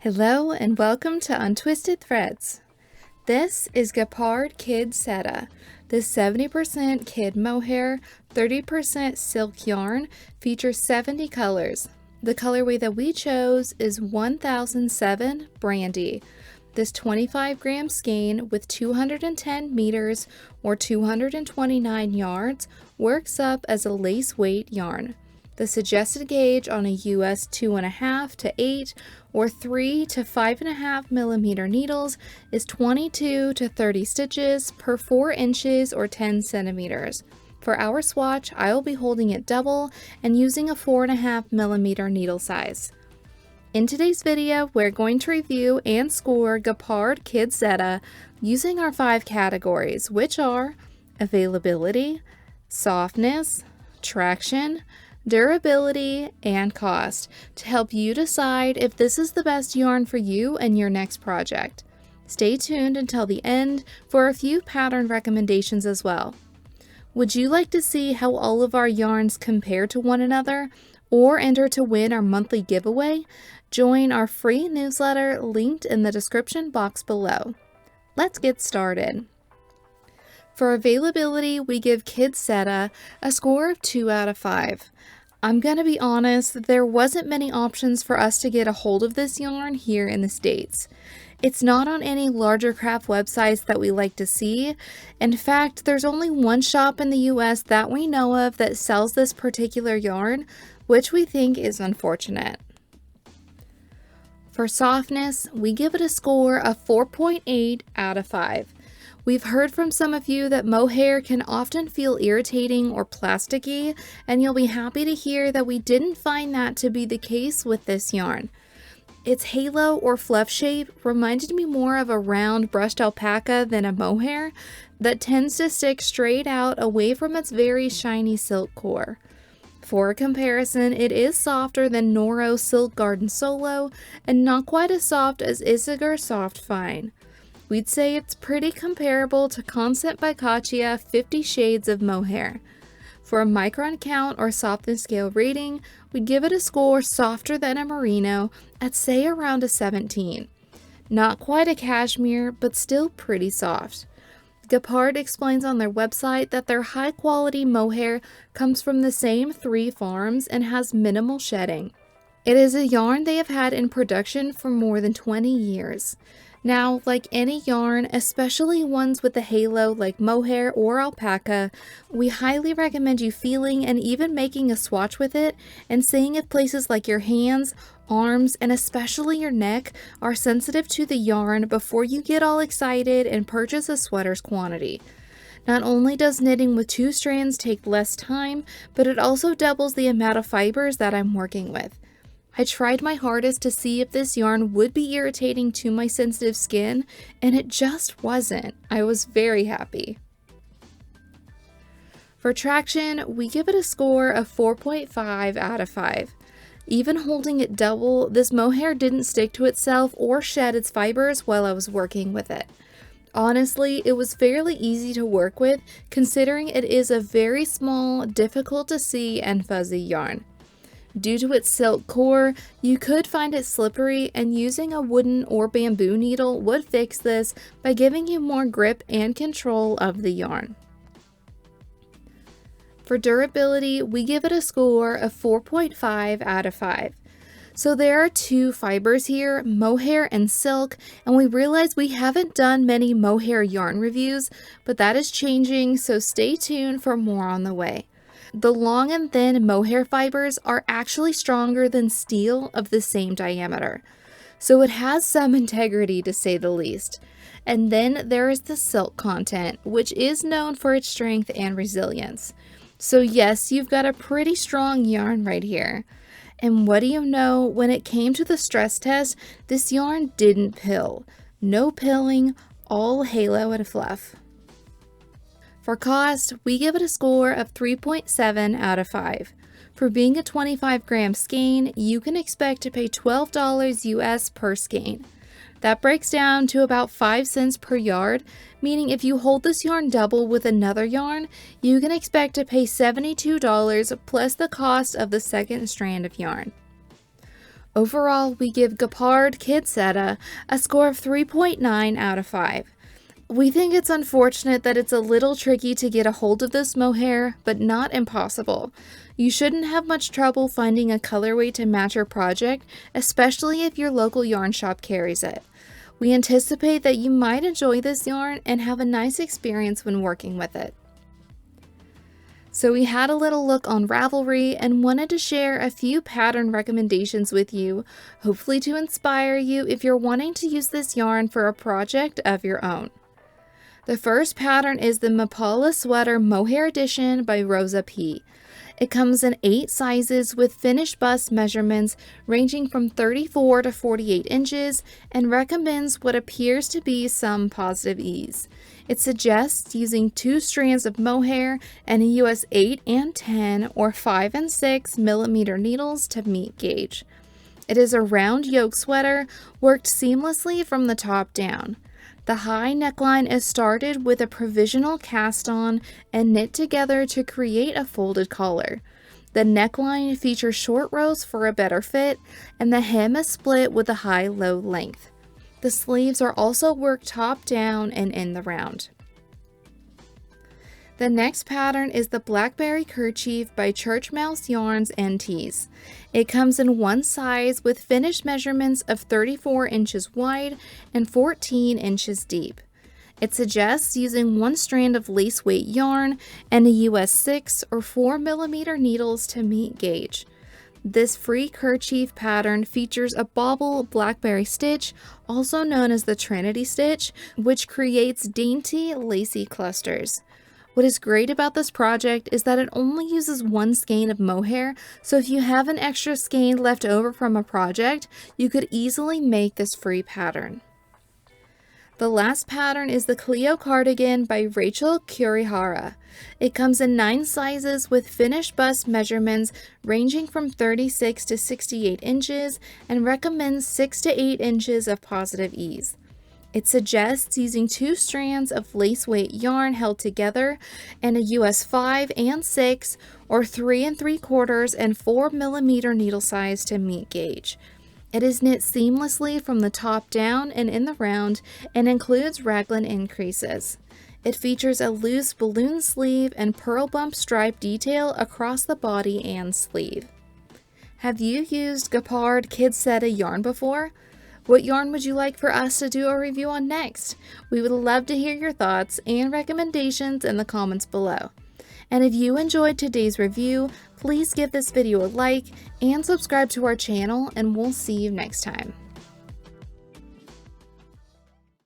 Hello and welcome to Untwisted Threads. This is Gepard Kid Seta. This 70% kid mohair, 30% silk yarn features 70 colors. The colorway that we chose is 1007 Brandy. This 25-gram skein with 210 meters or 229 yards works up as a lace weight yarn. The suggested gauge on a US 2.5 to 8 or 3 to 5.5 millimeter needles is 22 to 30 stitches per 4 inches or 10 centimeters. For our swatch, I will be holding it double and using a 4.5 millimeter needle size. In today's video, we're going to review and score Gepard Kid Seta using our 5 categories, which are availability, softness, traction, durability, and cost, to help you decide if this is the best yarn for you and your next project. Stay tuned until the end for a few pattern recommendations as well. Would you like to see how all of our yarns compare to one another or enter to win our monthly giveaway? Join our free newsletter linked in the description box below. Let's get started. For availability, we give Kid Seta a score of 2 out of 5. I'm gonna be honest, there wasn't many options for us to get a hold of this yarn here in the States. It's not on any larger craft websites that we like to see. In fact, there's only one shop in the US that we know of that sells this particular yarn, which we think is unfortunate. For softness, we give it a score of 4.8 out of 5. We've heard from some of you that mohair can often feel irritating or plasticky, and you'll be happy to hear that we didn't find that to be the case with this yarn. Its halo or fluff shape reminded me more of a round brushed alpaca than a mohair that tends to stick straight out away from its very shiny silk core. For a comparison, it is softer than Noro Silk Garden Solo and not quite as soft as Isager Soft Fine. We'd say it's pretty comparable to Consent by Katya 50 Shades of Mohair. For a micron count or softness scale rating, we'd give it a score softer than a merino at say around a 17. Not quite a cashmere, but still pretty soft. Gepard explains on their website that their high-quality mohair comes from the same 3 farms and has minimal shedding. It is a yarn they have had in production for more than 20 years. Now, like any yarn, especially ones with a halo like mohair or alpaca, we highly recommend you feeling and even making a swatch with it and seeing if places like your hands, arms, and especially your neck are sensitive to the yarn before you get all excited and purchase a sweater's quantity. Not only does knitting with 2 strands take less time, but it also doubles the amount of fibers that I'm working with. I tried my hardest to see if this yarn would be irritating to my sensitive skin, and it just wasn't. I was very happy. For traction, we give it a score of 4.5 out of 5. Even holding it double, this mohair didn't stick to itself or shed its fibers while I was working with it. Honestly, it was fairly easy to work with, considering it is a very small, difficult to see, and fuzzy yarn. Due to its silk core, you could find it slippery, and using a wooden or bamboo needle would fix this by giving you more grip and control of the yarn. For durability, we give it a score of 4.5 out of 5. So there are 2 fibers here, mohair and silk, and we realize we haven't done many mohair yarn reviews, but that is changing, so stay tuned for more on the way. The long and thin mohair fibers are actually stronger than steel of the same diameter, so it has some integrity to say the least. And then there is the silk content, which is known for its strength and resilience. So yes, you've got a pretty strong yarn right here. And what do you know, when it came to the stress test, this yarn didn't pill. No pilling, all halo and fluff. For cost, we give it a score of 3.7 out of 5. For being a 25-gram skein, you can expect to pay $12 US per skein. That breaks down to about 5 cents per yard, meaning if you hold this yarn double with another yarn, you can expect to pay $72 plus the cost of the second strand of yarn. Overall, we give Gepard Kid Seta a score of 3.9 out of 5. We think it's unfortunate that it's a little tricky to get a hold of this mohair, but not impossible. You shouldn't have much trouble finding a colorway to match your project, especially if your local yarn shop carries it. We anticipate that you might enjoy this yarn and have a nice experience when working with it. So we had a little look on Ravelry and wanted to share a few pattern recommendations with you, hopefully to inspire you if you're wanting to use this yarn for a project of your own. The first pattern is the Mapala Sweater Mohair Edition by Rosa P. It comes in 8 sizes with finished bust measurements ranging from 34 to 48 inches and recommends what appears to be some positive ease. It suggests using 2 strands of mohair and a US 8 and 10 or 5 and 6 millimeter needles to meet gauge. It is a round yoke sweater worked seamlessly from the top down. The high neckline is started with a provisional cast on and knit together to create a folded collar. The neckline features short rows for a better fit, and the hem is split with a high-low length. The sleeves are also worked top down and in the round. The next pattern is the Blackberry Kerchief by Churchmouse Yarns and Tees. It comes in 1 size with finished measurements of 34 inches wide and 14 inches deep. It suggests using 1 strand of lace weight yarn and a US 6 or 4 millimeter needles to meet gauge. This free kerchief pattern features a bobble blackberry stitch, also known as the Trinity stitch, which creates dainty, lacy clusters. What is great about this project is that it only uses 1 skein of mohair, so if you have an extra skein left over from a project, you could easily make this free pattern. The last pattern is the Cleo cardigan by Kurihara. It comes in 9 sizes with finished bust measurements ranging from 36 to 68 inches and recommends 6 to 8 inches of positive ease. It suggests using 2 strands of lace weight yarn held together and a US 5 and 6 or 3 3/4 and 4 millimeter needle size to meet gauge. It is knit seamlessly from the top down and in the round and includes raglan increases. It features a loose balloon sleeve and pearl bump stripe detail across the body and sleeve. Have you used Gepard Kid Seta yarn before? What yarn would you like for us to do a review on next? We would love to hear your thoughts and recommendations in the comments below. And if you enjoyed today's review, please give this video a like and subscribe to our channel, and we'll see you next time.